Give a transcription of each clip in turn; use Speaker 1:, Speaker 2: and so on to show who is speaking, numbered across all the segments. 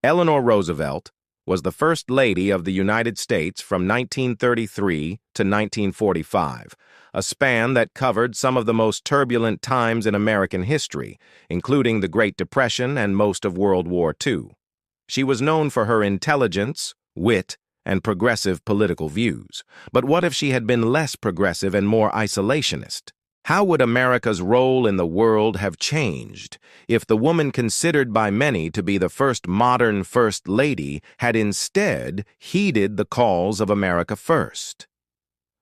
Speaker 1: Eleanor Roosevelt was the First Lady of the United States from 1933 to 1945, a span that covered some of the most turbulent times in American history, including the Great Depression and most of World War II. She was known for her intelligence, wit, and progressive political views. But what if she had been less progressive and more isolationist? How would America's role in the world have changed if the woman considered by many to be the first modern First Lady had instead heeded the calls of America First?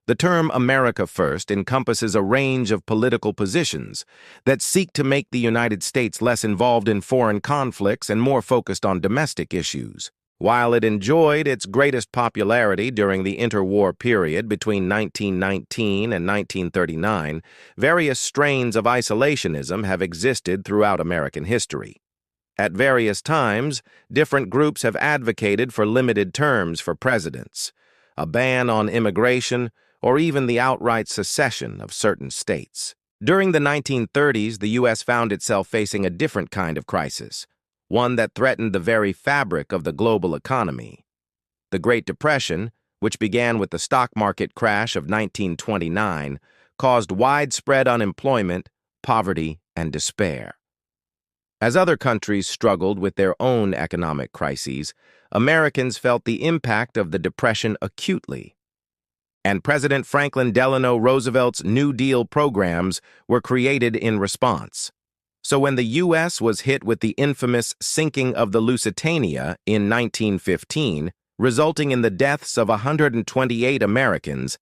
Speaker 1: The term America First encompasses a range of political positions that seek to make the United States less involved in foreign conflicts and more focused on domestic issues. While it enjoyed its greatest popularity during the interwar period between 1919 and 1939, various strains of isolationism have existed throughout American history. At various times, different groups have advocated for limited terms for presidents, a ban on immigration, or even the outright secession of certain states. During the 1930s, the U.S. found itself facing a different kind of crisis, one that threatened the very fabric of the global economy. The Great Depression, which began with the stock market crash of 1929, caused widespread unemployment, poverty, and despair. As other countries struggled with their own economic crises, Americans felt the impact of the Depression acutely. And President Franklin Delano Roosevelt's New Deal programs were created in response. So when the U.S. was hit with the infamous sinking of the Lusitania in 1915, resulting in the deaths of 128 Americans,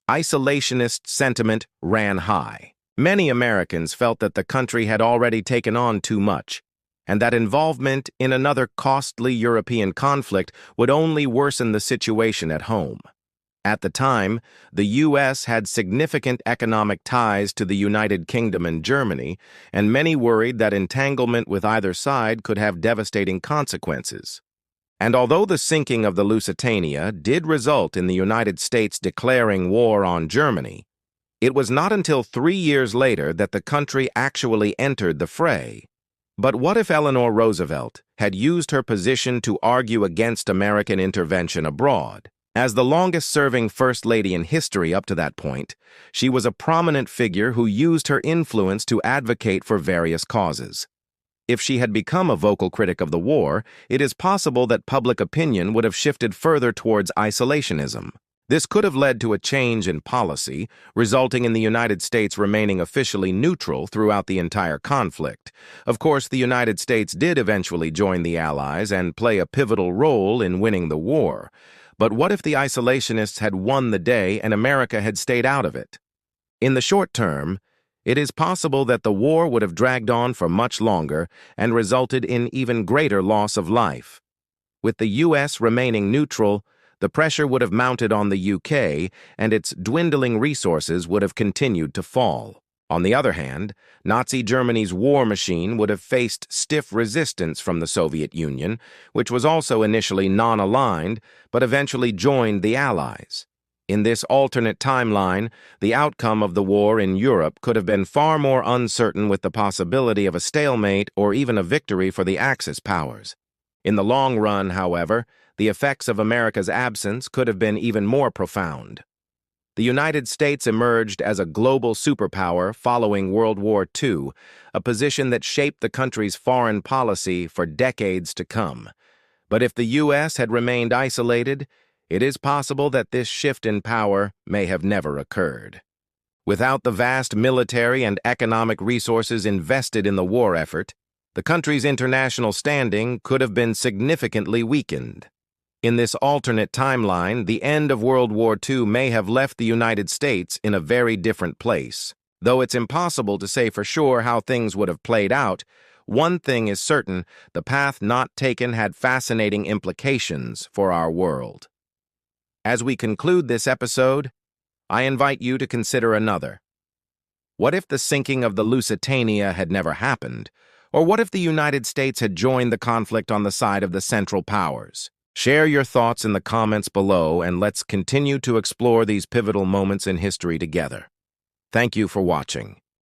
Speaker 1: isolationist sentiment ran high. Many Americans felt that the country had already taken on too much, and that involvement in another costly European conflict would only worsen the situation at home. At the time, the U.S. had significant economic ties to the United Kingdom and Germany, and many worried that entanglement with either side could have devastating consequences. And although the sinking of the Lusitania did result in the United States declaring war on Germany, it was not until 3 years later that the country actually entered the fray. But what if Eleanor Roosevelt had used her position to argue against American intervention abroad? As the longest-serving First Lady in history up to that point, she was a prominent figure who used her influence to advocate for various causes. If she had become a vocal critic of the war, it is possible that public opinion would have shifted further towards isolationism. This could have led to a change in policy, resulting in the United States remaining officially neutral throughout the entire conflict. Of course, the United States did eventually join the Allies and play a pivotal role in winning the war. But what if the isolationists had won the day and America had stayed out of it? In the short term, it is possible that the war would have dragged on for much longer and resulted in even greater loss of life. With the U.S. remaining neutral, the pressure would have mounted on the U.K., and its dwindling resources would have continued to fall. On the other hand, Nazi Germany's war machine would have faced stiff resistance from the Soviet Union, which was also initially non-aligned, but eventually joined the Allies. In this alternate timeline, the outcome of the war in Europe could have been far more uncertain, with the possibility of a stalemate or even a victory for the Axis powers. In the long run, however, the effects of America's absence could have been even more profound. The United States emerged as a global superpower following World War II, a position that shaped the country's foreign policy for decades to come. But if the U.S. had remained isolated, it is possible that this shift in power may have never occurred. Without the vast military and economic resources invested in the war effort, the country's international standing could have been significantly weakened. In this alternate timeline, the end of World War II may have left the United States in a very different place. Though it's impossible to say for sure how things would have played out, one thing is certain: the path not taken had fascinating implications for our world. As we conclude this episode, I invite you to consider another. What if the sinking of the Lusitania had never happened? Or what if the United States had joined the conflict on the side of the Central Powers? Share your thoughts in the comments below, and let's continue to explore these pivotal moments in history together. Thank you for watching.